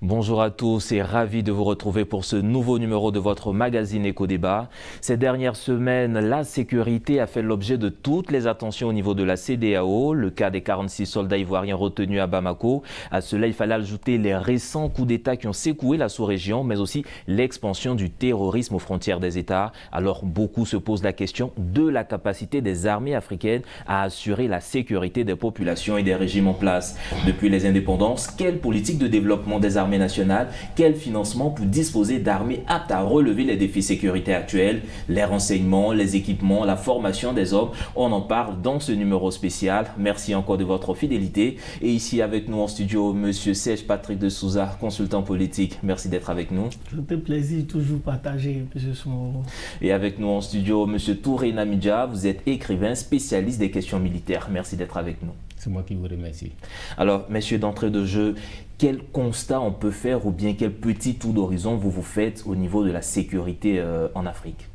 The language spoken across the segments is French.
Bonjour à tous et ravi de vous retrouver pour ce nouveau numéro de votre magazine Éco-Débat. Ces dernières semaines, la sécurité a fait l'objet de toutes les attentions au niveau de la CEDEAO. Le cas des 46 soldats ivoiriens retenus à Bamako. À cela, il fallait ajouter les récents coups d'État qui ont secoué la sous-région, mais aussi l'expansion du terrorisme aux frontières des États. Alors, beaucoup se posent la question de la capacité des armées africaines à assurer la sécurité des populations et des régimes en place. Depuis les indépendances, quelle politique de développement des armées nationales, quel financement pour disposer d'armées aptes à relever les défis sécuritaires actuels, les renseignements, les équipements, la formation des hommes. On en parle dans ce numéro spécial. Merci encore de votre fidélité. Et ici avec nous en studio, Monsieur Serge Patrick de Souza, consultant politique. Merci d'être avec nous. C'est un plaisir toujours partagé, M. Soumoro. Et avec nous en studio, Monsieur Touré Namidja, vous êtes écrivain spécialiste des questions militaires. Merci d'être avec nous. C'est moi qui vous remercie. Alors, messieurs, d'entrée de jeu, quel constat on peut faire ou bien quel petit tour d'horizon vous faites au niveau de la sécurité en Afrique?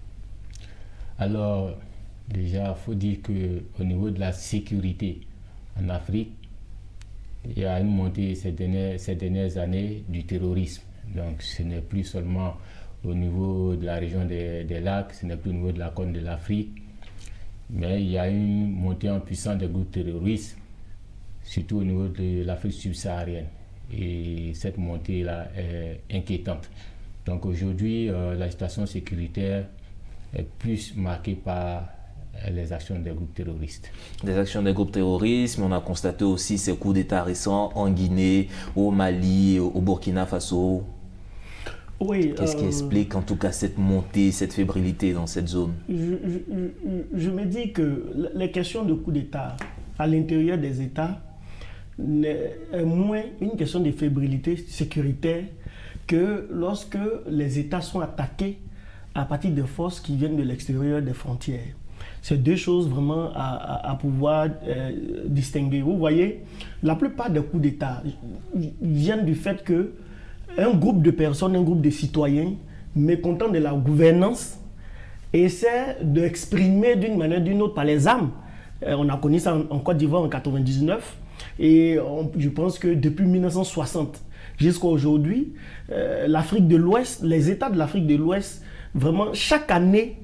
Alors, déjà, il faut dire qu'au niveau de la sécurité en Afrique, il y a une montée ces dernières années du terrorisme. Donc, ce n'est plus seulement au niveau de la région des lacs, ce n'est plus au niveau de la côte de l'Afrique, mais il y a une montée en puissance des groupes terroristes, surtout au niveau de l'Afrique subsaharienne. Et cette montée-là est inquiétante. Donc aujourd'hui, la situation sécuritaire est plus marquée par les actions des groupes terroristes. Des actions des groupes terroristes, mais on a constaté aussi ces coups d'État récents en Guinée, au Mali, au Burkina Faso. Oui, qu'est-ce qui explique en tout cas cette montée, cette fébrilité dans cette zone? Je me dis que les questions de coups d'État à l'intérieur des États est moins une question de fébrilité sécuritaire que lorsque les États sont attaqués à partir de forces qui viennent de l'extérieur des frontières. C'est deux choses vraiment à pouvoir distinguer. Vous voyez, la plupart des coups d'État viennent du fait que un groupe de personnes, un groupe de citoyens mécontents de la gouvernance essaie d'exprimer d'une manière ou d'une autre par les armes. On a connu ça en Côte d'Ivoire en 1999. Et je pense que depuis 1960 jusqu'à aujourd'hui, l'Afrique de l'Ouest, les États de l'Afrique de l'Ouest, vraiment chaque année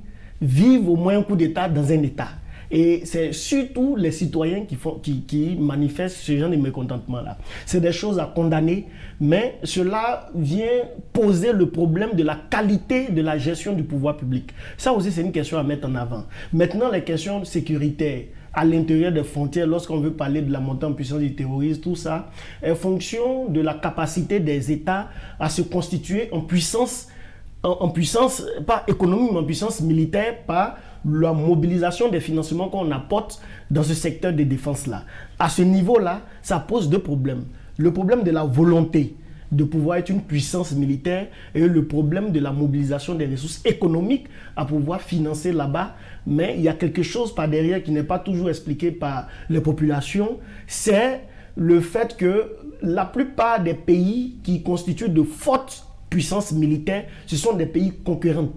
vivent au moins un coup d'État dans un État. Et c'est surtout les citoyens qui manifestent ce genre de mécontentement-là. C'est des choses à condamner, mais cela vient poser le problème de la qualité de la gestion du pouvoir public. Ça aussi, c'est une question à mettre en avant. Maintenant, les questions sécuritaires à l'intérieur des frontières, lorsqu'on veut parler de la montée en puissance du terrorisme, tout ça, est fonction de la capacité des États à se constituer en puissance, pas économique, mais en puissance militaire, par la mobilisation des financements qu'on apporte dans ce secteur de défense-là. À ce niveau-là, ça pose deux problèmes. Le problème de la volonté de pouvoir être une puissance militaire et le problème de la mobilisation des ressources économiques à pouvoir financer là-bas. Mais il y a quelque chose par derrière qui n'est pas toujours expliqué par les populations, c'est le fait que la plupart des pays qui constituent de fortes puissances militaires, ce sont des pays concurrents.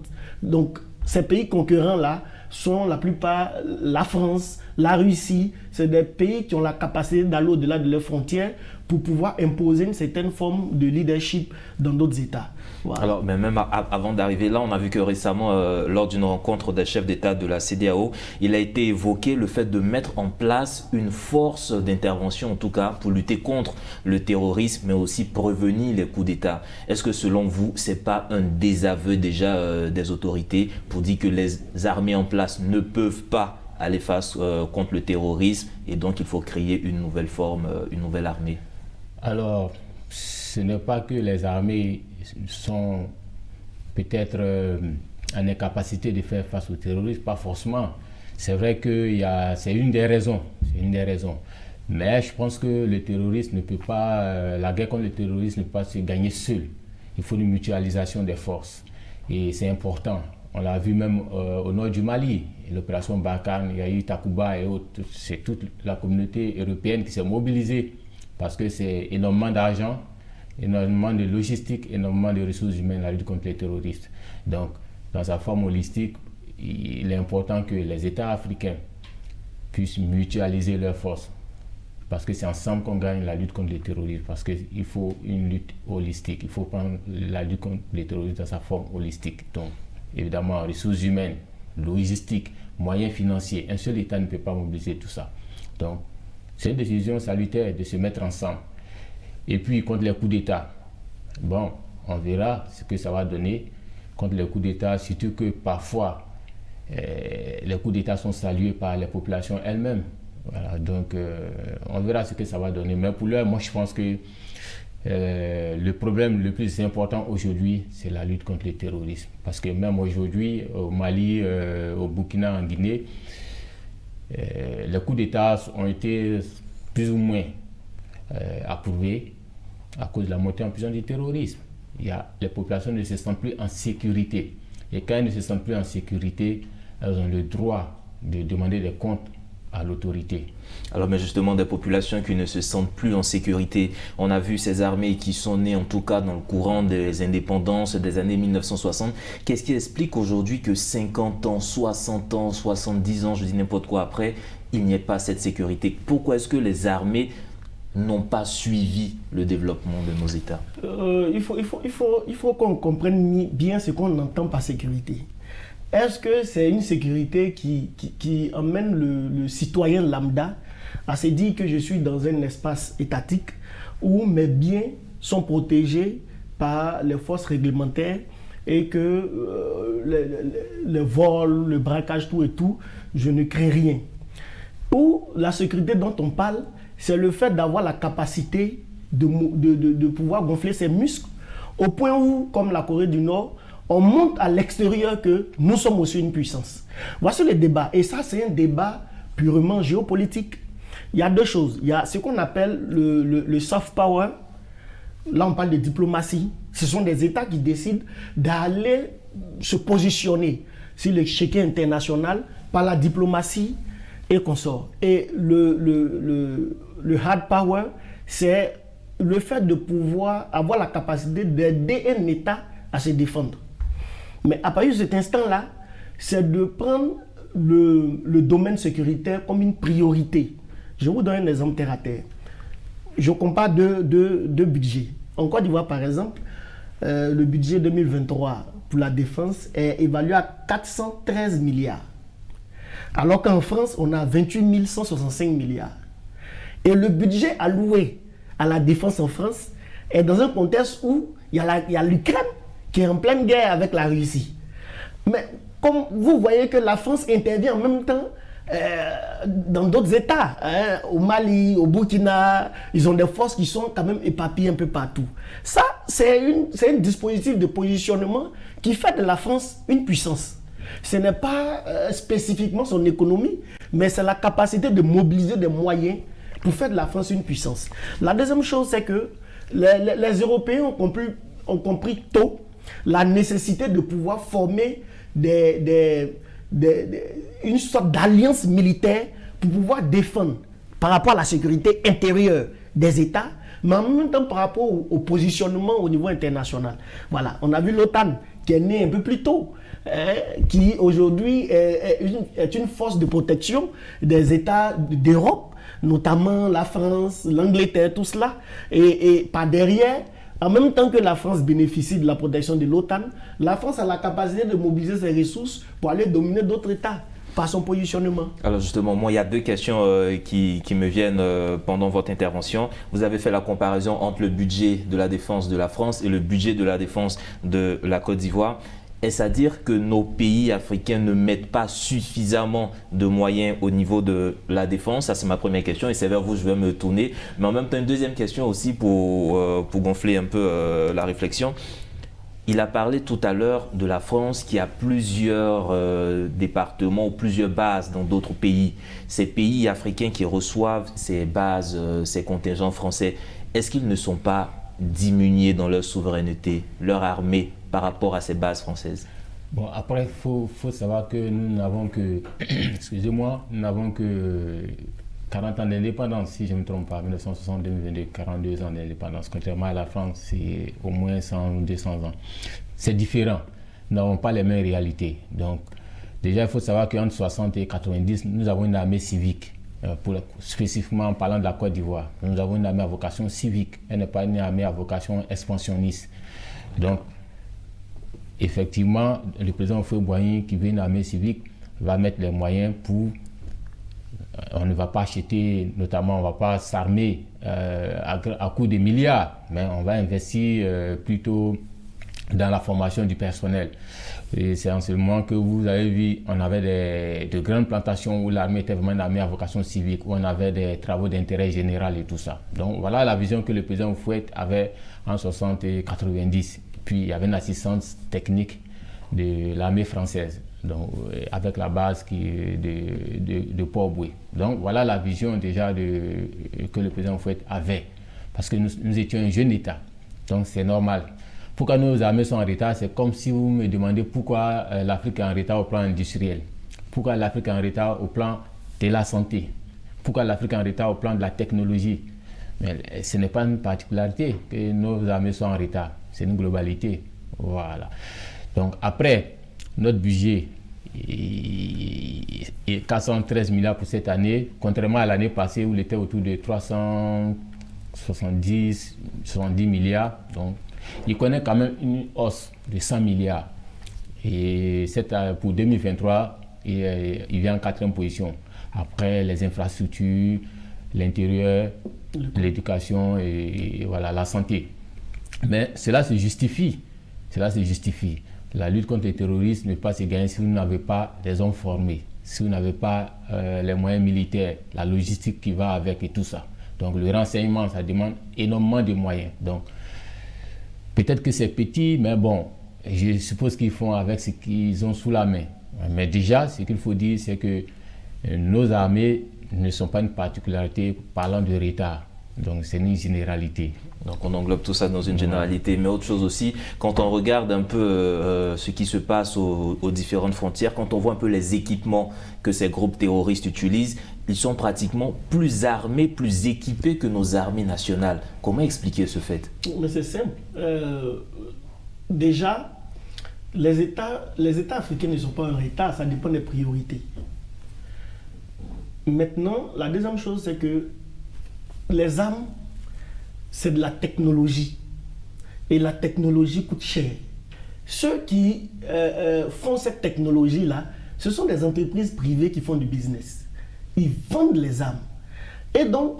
Donc ces pays concurrents-là sont la plupart la France, la Russie, c'est des pays qui ont la capacité d'aller au-delà de leurs frontières pour pouvoir imposer une certaine forme de leadership dans d'autres États. Voilà. Alors, mais même avant d'arriver là, on a vu que récemment, lors d'une rencontre des chefs d'État de la CEDEAO, il a été évoqué le fait de mettre en place une force d'intervention, en tout cas, pour lutter contre le terrorisme, mais aussi prévenir les coups d'État. Est-ce que selon vous, ce n'est pas un désaveu déjà des autorités pour dire que les armées en place ne peuvent pas aller face contre le terrorisme et donc il faut créer une nouvelle forme, une nouvelle armée? Alors, ce n'est pas que les armées sont peut-être en incapacité de faire face au terrorisme, pas forcément. C'est vrai que c'est une des raisons. Mais je pense que le terrorisme ne peut pas, la guerre contre le terrorisme ne peut pas se gagner seul. Il faut une mutualisation des forces. Et c'est important. On l'a vu même au nord du Mali, l'opération Barkhane, il y a eu Takuba et autres. C'est toute la communauté européenne qui s'est mobilisée parce que c'est énormément d'argent, énormément de logistique, énormément de ressources humaines à lutte contre les terroristes. Donc, dans sa forme holistique, il est important que les États africains puissent mutualiser leurs forces parce que c'est ensemble qu'on gagne la lutte contre le terrorisme, parce qu'il faut une lutte holistique, il faut prendre la lutte contre le terrorisme dans sa forme holistique. Donc, évidemment, ressources humaines, logistique, moyens financiers, un seul État ne peut pas mobiliser tout ça. Donc, c'est une décision salutaire de se mettre ensemble. Et puis, contre les coups d'État, bon, on verra ce que ça va donner contre les coups d'État, surtout que parfois, les coups d'État sont salués par les populations elles-mêmes. Voilà, donc, on verra ce que ça va donner. Mais pour l'heure, moi, je pense que le problème le plus important aujourd'hui, c'est la lutte contre le terrorisme. Parce que même aujourd'hui, au Mali, au Burkina, en Guinée, les coups d'État ont été plus ou moins approuvés à cause de la montée en puissance du terrorisme. Les populations ne se sentent plus en sécurité. Et quand elles ne se sentent plus en sécurité, elles ont le droit de demander des comptes à l'autorité. Alors, mais justement, des populations qui ne se sentent plus en sécurité, on a vu ces armées qui sont nées, en tout cas dans le courant des indépendances des années 1960. Qu'est-ce qui explique aujourd'hui que 50 ans, 60 ans, 70 ans, je dis n'importe quoi après, il n'y ait pas cette sécurité? Pourquoi est-ce que les armées n'ont pas suivi le développement de nos États? Il faut qu'on comprenne bien ce qu'on entend par sécurité. Est-ce que c'est une sécurité qui emmène le citoyen lambda à se dire que je suis dans un espace étatique où mes biens sont protégés par les forces réglementaires et que le vol, le braquage, tout et tout, je ne crains rien? Ou la sécurité dont on parle, c'est le fait d'avoir la capacité de pouvoir gonfler ses muscles au point où, comme la Corée du Nord, on montre à l'extérieur que nous sommes aussi une puissance. Voici le débat. Et ça, c'est un débat purement géopolitique. Il y a deux choses. Il y a ce qu'on appelle le soft power. Là, on parle de diplomatie. Ce sont des États qui décident d'aller se positionner sur l'échiquier international par la diplomatie et consorts. Et le hard power, c'est le fait de pouvoir avoir la capacité d'aider un État à se défendre. Mais à partir de cet instant-là, c'est de prendre le domaine sécuritaire comme une priorité. Je vous donne un exemple terre à terre. Je compare deux budgets. En Côte d'Ivoire, par exemple, le budget 2023 pour la défense est évalué à 413 milliards. Alors qu'en France, on a 28 165 milliards. Et le budget alloué à la défense en France est dans un contexte où il y a l'Ukraine qui est en pleine guerre avec la Russie. Mais comme vous voyez que la France intervient en même temps dans d'autres États, au Mali, au Burkina, ils ont des forces qui sont quand même éparpillées un peu partout. Ça, c'est un dispositif de positionnement qui fait de la France une puissance. Ce n'est pas spécifiquement son économie, mais c'est la capacité de mobiliser des moyens pour faire de la France une puissance. La deuxième chose, c'est que les Européens ont compris tôt la nécessité de pouvoir former une sorte d'alliance militaire pour pouvoir défendre par rapport à la sécurité intérieure des États, mais en même temps par rapport au positionnement au niveau international. Voilà, on a vu l'OTAN qui est née un peu plus tôt, qui aujourd'hui est une force de protection des États d'Europe, notamment la France, l'Angleterre, tout cela, et par derrière, en même temps que la France bénéficie de la protection de l'OTAN, la France a la capacité de mobiliser ses ressources pour aller dominer d'autres États par son positionnement. Alors justement, moi, il y a deux questions qui me viennent pendant votre intervention. Vous avez fait la comparaison entre le budget de la défense de la France et le budget de la défense de la Côte d'Ivoire. Est-ce à dire que nos pays africains ne mettent pas suffisamment de moyens au niveau de la défense? Ça, c'est ma première question et c'est vers vous que je vais me tourner. Mais en même temps, une deuxième question aussi pour gonfler un peu la réflexion. Il a parlé tout à l'heure de la France qui a plusieurs départements ou plusieurs bases dans d'autres pays. Ces pays africains qui reçoivent ces bases, ces contingents français, est-ce qu'ils ne sont pas diminués dans leur souveraineté, leur armée par rapport à ces bases françaises? Bon, après, il faut savoir que nous n'avons que, excusez-moi, nous n'avons que 40 ans d'indépendance, si je ne me trompe pas, 1960-2022, 42 ans d'indépendance. Contrairement à la France, c'est au moins 100 ou 200 ans. C'est différent. Nous n'avons pas les mêmes réalités. Donc, déjà, il faut savoir qu'entre 60 et 90, nous avons une armée civique. spécifiquement en parlant de la Côte d'Ivoire. Nous avons une armée à vocation civique, elle n'est pas une armée à vocation expansionniste. Donc, effectivement, le président Houphouët-Boigny, qui veut une armée civique, va mettre les moyens pour... On ne va pas acheter, notamment, on ne va pas s'armer à coût de milliards, mais on va investir plutôt dans la formation du personnel. Et c'est en ce moment que vous avez vu, on avait de grandes plantations où l'armée était vraiment une armée à vocation civique, où on avait des travaux d'intérêt général et tout ça. Donc voilà la vision que le président Houphouët avait en 60 et 90. Puis il y avait une assistance technique de l'armée française, donc, avec la base de Port-Boué. Donc voilà la vision déjà que le président Houphouët avait, parce que nous étions un jeune État, donc c'est normal. Pourquoi nos armées sont en retard? C'est comme si vous me demandez pourquoi l'Afrique est en retard au plan industriel, pourquoi l'Afrique est en retard au plan de la santé, pourquoi l'Afrique est en retard au plan de la technologie. Mais ce n'est pas une particularité que nos armées soient en retard, c'est une globalité. Voilà. Donc après, notre budget est 413 milliards pour cette année, contrairement à l'année passée où il était autour de 370 milliards. Donc, il connaît quand même une hausse de 100 milliards. Et pour 2023, il vient en 4e position. Après les infrastructures, l'intérieur, l'éducation et voilà, la santé. Mais cela se justifie. Cela se justifie. La lutte contre le terrorisme ne peut pas se gagner si vous n'avez pas des hommes formés, si vous n'avez pas les moyens militaires, la logistique qui va avec et tout ça. Donc le renseignement, ça demande énormément de moyens. Donc peut-être que c'est petit, mais bon, je suppose qu'ils font avec ce qu'ils ont sous la main. Mais déjà, ce qu'il faut dire, c'est que nos armées ne sont pas une particularité parlant de retard. Donc c'est une généralité. Donc on englobe tout ça dans une généralité. Mais autre chose aussi, quand on regarde un peu ce qui se passe aux différentes frontières, quand on voit un peu les équipements que ces groupes terroristes utilisent, ils sont pratiquement plus armés, plus équipés que nos armées nationales. Comment expliquer ce fait? Mais c'est simple. Déjà, les États africains ne sont pas en retard, ça dépend des priorités. Maintenant, la deuxième chose, c'est que les armes, c'est de la technologie. Et la technologie coûte cher. Ceux qui font cette technologie-là, ce sont des entreprises privées qui font du business. Ils vendent les armes. Et donc,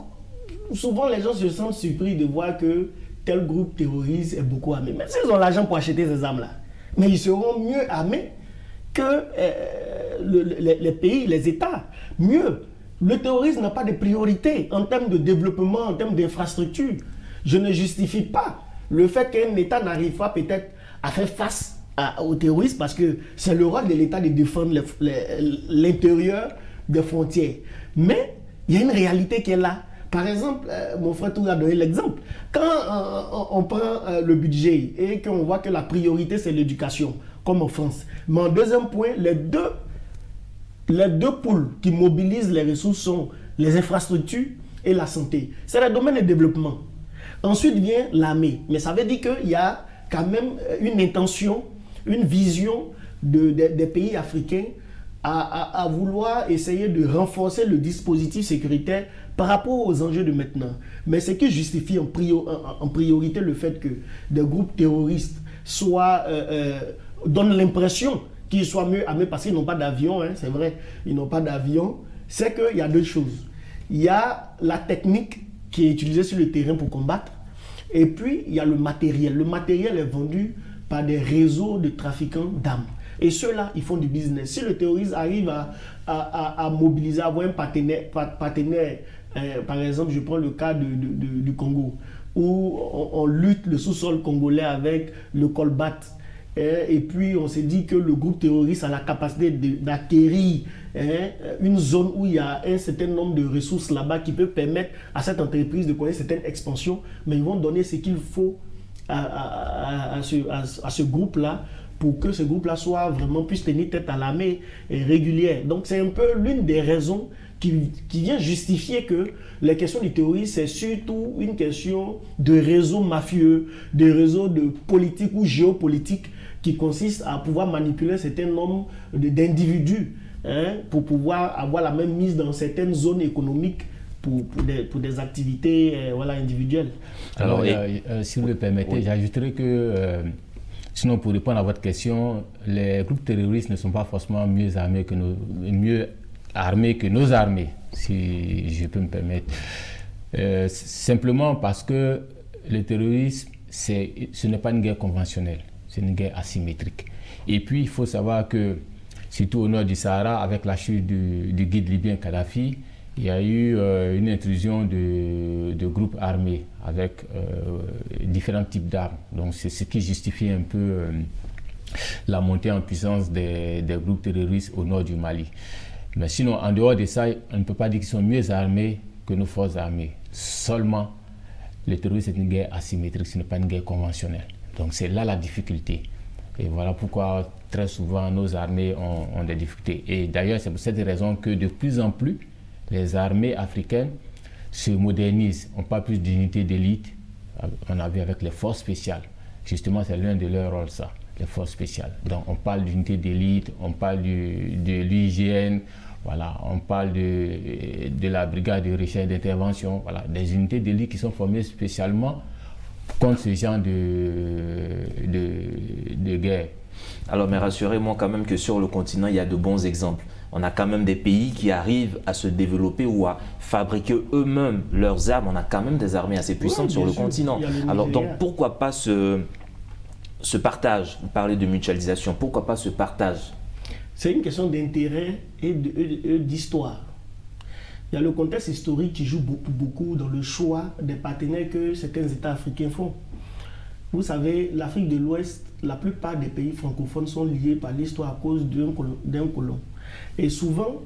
souvent les gens se sentent surpris de voir que tel groupe terroriste est beaucoup armé. Mais s'ils ont l'argent pour acheter ces armes-là, mais ils seront mieux armés que les pays, les États. Mieux. Le terrorisme n'a pas de priorité en termes de développement, en termes d'infrastructure. Je ne justifie pas le fait qu'un État n'arrive pas peut-être à faire face au terrorisme parce que c'est le rôle de l'État de défendre l'intérieur des frontières. Mais il y a une réalité qui est là. Par exemple, mon frère Tour a donné l'exemple. Quand on prend le budget et qu'on voit que la priorité c'est l'éducation, comme en France. Mais en deuxième point, les deux pôles qui mobilisent les ressources sont les infrastructures et la santé. C'est le domaine du développement. Ensuite vient l'armée. Mais ça veut dire qu'il y a quand même une intention, une vision des pays africains à vouloir essayer de renforcer le dispositif sécuritaire par rapport aux enjeux de maintenant. Mais ce qui justifie en priorité le fait que des groupes terroristes donnent l'impression qu'ils soient mieux armés parce qu'ils n'ont pas d'avion, hein, c'est vrai, ils n'ont pas d'avion, c'est qu'il y a deux choses. Il y a la technique qui est utilisée sur le terrain pour combattre, et puis il y a le matériel. Le matériel est vendu par des réseaux de trafiquants d'armes. Et ceux-là, ils font du business. Si le terroriste arrive à mobiliser, à avoir un partenaire par exemple, je prends le cas du Congo, où on lutte le sous-sol congolais avec le colbat. Et puis on s'est dit que le groupe terroriste a la capacité d'acquérir une zone où il y a un certain nombre de ressources là-bas qui peut permettre à cette entreprise de connaître certaines expansions, mais ils vont donner ce qu'il faut à ce groupe-là pour que ce groupe-là puisse tenir tête à l'armée régulière. Donc c'est un peu l'une des raisons qui vient justifier que la question du terrorisme, c'est surtout une question de réseaux mafieux, de réseaux de politique ou géopolitique qui consiste à pouvoir manipuler un certain nombre d'individus pour pouvoir avoir la même mise dans certaines zones économiques pour des activités individuelles. Alors, si vous le permettez, j'ajouterais que, sinon pour répondre à votre question, les groupes terroristes ne sont pas forcément mieux armés que nos armées, si je peux me permettre. Simplement parce que le terrorisme, ce n'est pas une guerre conventionnelle, c'est une guerre asymétrique. Et puis, il faut savoir que, surtout au nord du Sahara, avec la chute du guide libyen Kadhafi, il y a eu une intrusion de groupes armés avec différents types d'armes. Donc, c'est ce qui justifie un peu la montée en puissance des groupes terroristes au nord du Mali. Mais sinon, en dehors de ça, on ne peut pas dire qu'ils sont mieux armés que nos forces armées. Seulement, le terrorisme, c'est une guerre asymétrique, ce n'est pas une guerre conventionnelle. Donc, c'est là la difficulté. Et voilà pourquoi, très souvent, nos armées ont des difficultés. Et d'ailleurs, c'est pour cette raison que de plus en plus, les armées africaines se modernisent. On parle plus d'unités d'élite. On a vu avec les forces spéciales. Justement, c'est l'un de leurs rôles, ça, les forces spéciales. Donc, on parle d'unités d'élite, on parle de l'IGN, voilà, on parle de la brigade de recherche et d'intervention, voilà, des unités d'élite qui sont formées spécialement contre ce genre de guerre. Alors, mais rassurez-moi quand même que sur le continent, il y a de bons exemples. On a quand même des pays qui arrivent à se développer ou à fabriquer eux-mêmes leurs armes. On a quand même des armées assez puissantes sur le continent. Alors, donc, pourquoi pas ce partage? Vous parlez de mutualisation. Pourquoi pas ce partage? C'est une question d'intérêt et d'histoire. Il y a le contexte historique qui joue beaucoup dans le choix des partenaires que certains États africains font. Vous savez, l'Afrique de l'Ouest, la plupart des pays francophones sont liés par l'histoire à cause d'un colon. Et souvent,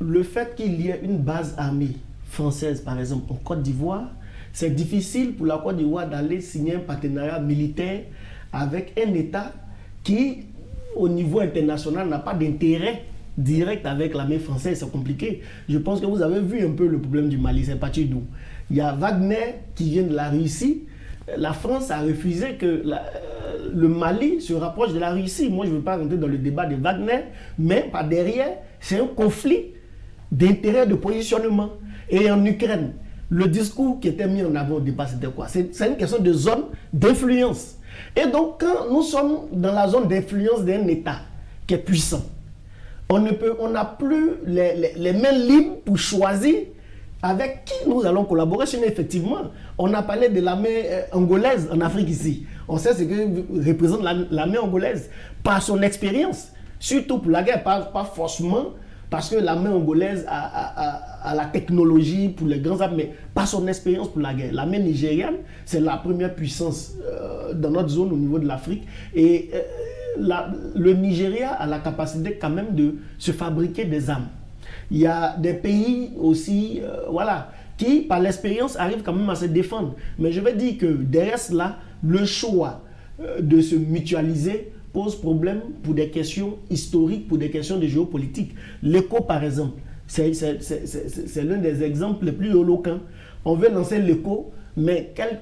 le fait qu'il y ait une base armée française, par exemple, en Côte d'Ivoire, c'est difficile pour la Côte d'Ivoire d'aller signer un partenariat militaire avec un État qui, au niveau international, n'a pas d'intérêt direct avec l'armée française. C'est compliqué. Je pense que vous avez vu un peu le problème du Mali, c'est parti d'où? Il y a Wagner qui vient de la Russie. La France a refusé que le Mali se rapproche de la Russie. Moi, je ne veux pas rentrer dans le débat de Wagner, mais par derrière, c'est un conflit d'intérêt, de positionnement. Et en Ukraine, le discours qui était mis en avant au débat, c'était quoi? C'est une question de zone d'influence. Et donc, quand nous sommes dans la zone d'influence d'un État qui est puissant, on n'a plus les mains libres pour choisir avec qui nous allons collaborer. Sinon, effectivement, on a parlé de l'armée angolaise en Afrique ici. On sait ce que représente l'armée angolaise par son expérience, surtout pour la guerre, pas forcément parce que l'armée angolaise a la technologie pour les grands armes, mais par son expérience pour la guerre. L'armée nigériane, c'est la première puissance dans notre zone au niveau de l'Afrique. Et le Nigeria a la capacité quand même de se fabriquer des armes. Il y a des pays aussi, qui par l'expérience arrivent quand même à se défendre. Mais je vais dire que derrière cela, le choix de se mutualiser pose problème pour des questions historiques, pour des questions de géopolitique. L'ECO, par exemple, c'est l'un des exemples les plus éloquents. On veut lancer l'ECO, mais quelle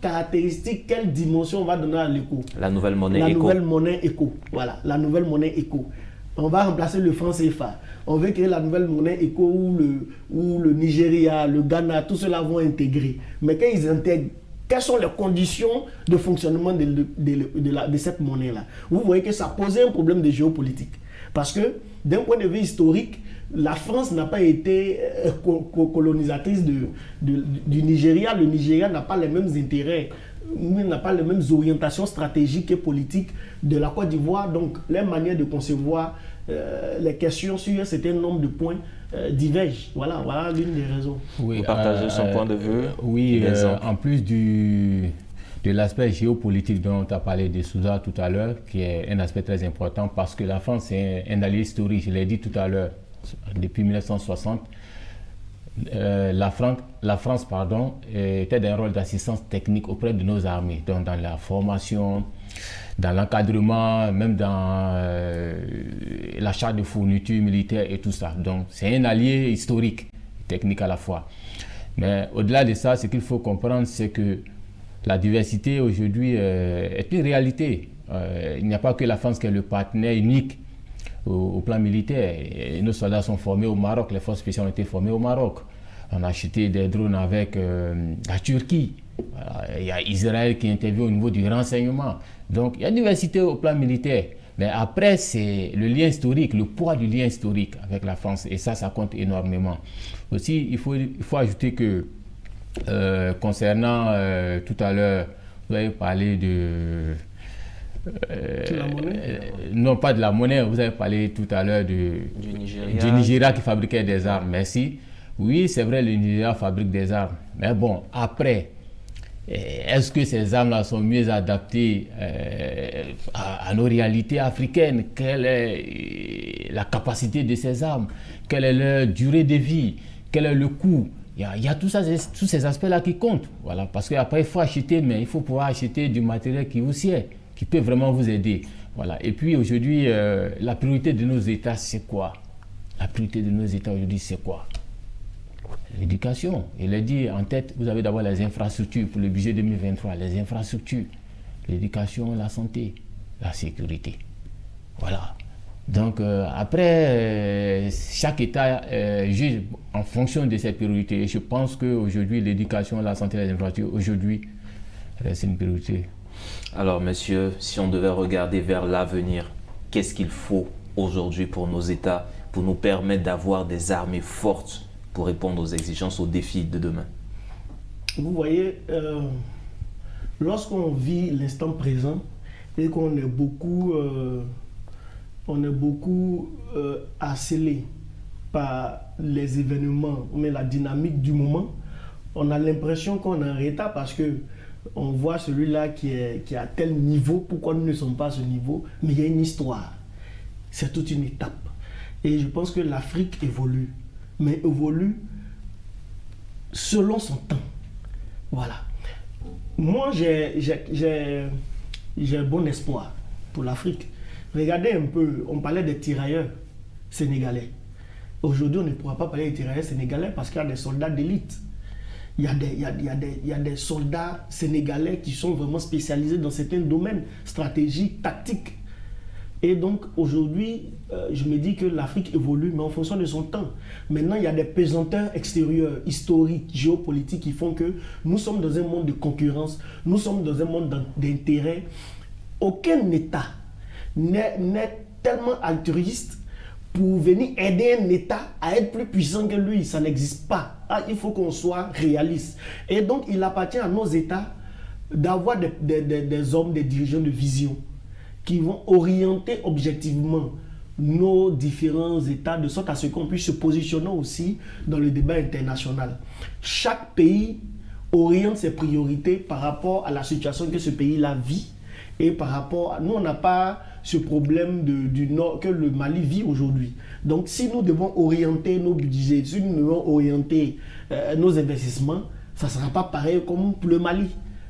caractéristique, quelle dimension on va donner à l'ECO? La nouvelle monnaie ECO. La nouvelle monnaie ECO. Voilà, la nouvelle monnaie ECO. On va remplacer le franc CFA. On veut créer la nouvelle monnaie ECO où le Nigeria, le Ghana, tout cela vont intégrer. Mais quand ils intègrent, quelles sont les conditions de fonctionnement de cette monnaie-là? Vous voyez que ça posait un problème de géopolitique. Parce que, d'un point de vue historique, la France n'a pas été colonisatrice du Nigeria. Le Nigeria n'a pas les mêmes intérêts, n'a pas les mêmes orientations stratégiques et politiques de la Côte d'Ivoire. Donc, les manières de concevoir les questions sur un certain nombre de points divergent. Voilà l'une des raisons. Oui, vous partagez son point de vue. Oui, en plus de l'aspect géopolitique dont tu as parlé de Souza tout à l'heure, qui est un aspect très important parce que la France est un allié historique, je l'ai dit tout à l'heure, depuis 1960. La France était dans un rôle d'assistance technique auprès de nos armées, donc dans la formation, dans l'encadrement, même dans l'achat de fournitures militaires et tout ça. Donc c'est un allié historique, technique à la fois. Mais au-delà de ça, ce qu'il faut comprendre, c'est que la diversité aujourd'hui est une réalité. Il n'y a pas que la France qui est le partenaire unique au plan militaire. Et nos soldats sont formés au Maroc, les forces spéciales ont été formées au Maroc. On a acheté des drones avec la Turquie. Voilà. Il y a Israël qui intervient au niveau du renseignement. Donc il y a une diversité au plan militaire. Mais après, c'est le lien historique, le poids du lien historique avec la France. Et ça compte énormément. Aussi, il faut ajouter que concernant tout à l'heure, vous avez parlé de... la monnaie non, pas de la monnaie. Vous avez parlé tout à l'heure du Nigeria qui fabriquait des armes. Merci. Oui, c'est vrai, le Nigeria fabrique des armes. Mais bon, après, est-ce que ces armes-là sont mieux adaptées à nos réalités africaines? Quelle est la capacité de ces armes? Quelle est leur durée de vie? Quel est le coût? Il y a tous ces aspects-là qui comptent. Voilà, parce qu'après, il faut acheter, mais il faut pouvoir acheter du matériel qui vous sied, qui peut vraiment vous aider. Voilà. Et puis aujourd'hui, la priorité de nos États, c'est quoi? La priorité de nos États aujourd'hui, c'est quoi? L'éducation. Il a dit en tête, vous avez d'abord les infrastructures pour le budget 2023, les infrastructures, l'éducation, la santé, la sécurité. Voilà. Donc après, chaque État juge en fonction de ses priorités. Et je pense qu'aujourd'hui, l'éducation, la santé, les infrastructures, aujourd'hui, reste une priorité. Alors, messieurs, si on devait regarder vers l'avenir, qu'est-ce qu'il faut aujourd'hui pour nos États, pour nous permettre d'avoir des armées fortes pour répondre aux exigences, aux défis de demain? Vous voyez, lorsqu'on vit l'instant présent et qu'on est beaucoup, harcelé par les événements, mais la dynamique du moment, on a l'impression qu'on est en retard parce que on voit celui-là qui est à tel niveau, pourquoi nous ne sommes pas à ce niveau, mais il y a une histoire. C'est toute une étape. Et je pense que l'Afrique évolue, mais évolue selon son temps. Voilà. Moi, j'ai bon espoir pour l'Afrique. Regardez un peu, on parlait des tirailleurs sénégalais. Aujourd'hui, on ne pourra pas parler des tirailleurs sénégalais parce qu'il y a des soldats d'élite. Il y a des soldats sénégalais qui sont vraiment spécialisés dans certains domaines stratégiques, tactiques. Et donc aujourd'hui, je me dis que l'Afrique évolue, mais en fonction de son temps. Maintenant, il y a des pesanteurs extérieurs, historiques, géopolitiques qui font que nous sommes dans un monde de concurrence, nous sommes dans un monde d'intérêt. Aucun État n'est tellement altruiste pour venir aider un État à être plus puissant que lui. Ça n'existe pas. Il faut qu'on soit réaliste. Et donc, il appartient à nos États d'avoir des hommes, des dirigeants de vision qui vont orienter objectivement nos différents États de sorte à ce qu'on puisse se positionner aussi dans le débat international. Chaque pays oriente ses priorités par rapport à la situation que ce pays-là vit et par rapport à... Nous, on n'a pas ce problème du Nord que le Mali vit aujourd'hui. Donc, si nous devons orienter nos budgets, si nous devons orienter nos investissements, ça ne sera pas pareil comme pour le Mali.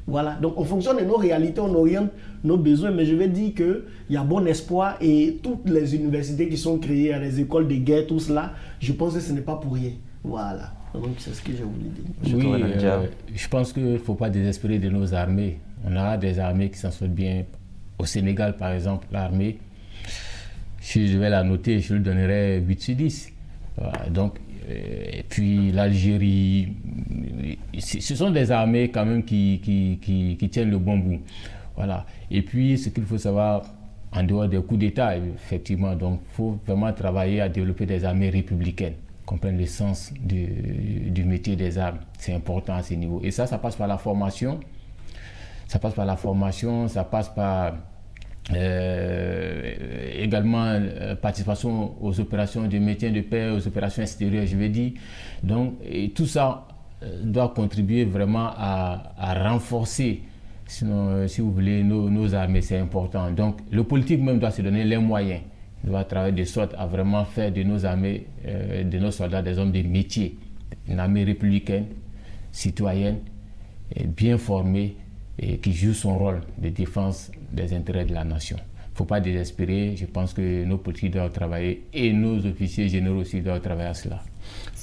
Voilà, donc en fonction de nos réalités, on oriente nos besoins, mais je vais dire qu'il y a bon espoir et toutes les universités qui sont créées, les écoles de guerre, tout cela, je pense que ce n'est pas pour rien. Voilà, donc c'est ce que je voulais dire. Oui, je pense qu'il ne faut pas désespérer de nos armées. On a des armées qui s'en sortent bien. Au Sénégal, par exemple, l'armée, si je vais la noter, je lui donnerai 8 sur 10. Voilà, donc, et puis l'Algérie, ce sont des armées quand même qui tiennent le bon bout. Voilà. Et puis ce qu'il faut savoir, en dehors des coups d'État, effectivement, donc il faut vraiment travailler à développer des armées républicaines, comprendre le sens du métier des armes. C'est important à ce niveau. Et ça passe par la formation. Ça passe par également participation aux opérations de maintien de paix, aux opérations extérieures, je vais dire. Donc, et tout ça doit contribuer vraiment à renforcer, sinon, si vous voulez, nos armées, c'est important. Donc, le politique même doit se donner les moyens. Il doit travailler de sorte à vraiment faire de nos armées, de nos soldats, des hommes de métier. Une armée républicaine, citoyenne, et bien formée, et qui joue son rôle de défense des intérêts de la nation. Il ne faut pas désespérer, je pense que nos politiques doivent travailler et nos officiers généraux aussi doivent travailler à cela.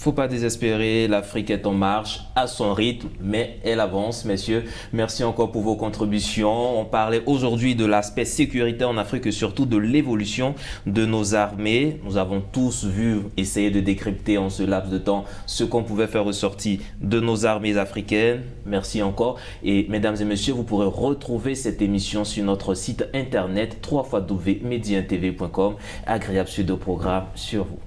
Faut pas désespérer, l'Afrique est en marche à son rythme, mais elle avance, messieurs. Merci encore pour vos contributions. On parlait aujourd'hui de l'aspect sécuritaire en Afrique et surtout de l'évolution de nos armées. Nous avons tous vu, essayer de décrypter en ce laps de temps ce qu'on pouvait faire ressortir de nos armées africaines. Merci encore. Et mesdames et messieurs, vous pourrez retrouver cette émission sur notre site internet www.medientv.com. Agréable suite de programme sur vous.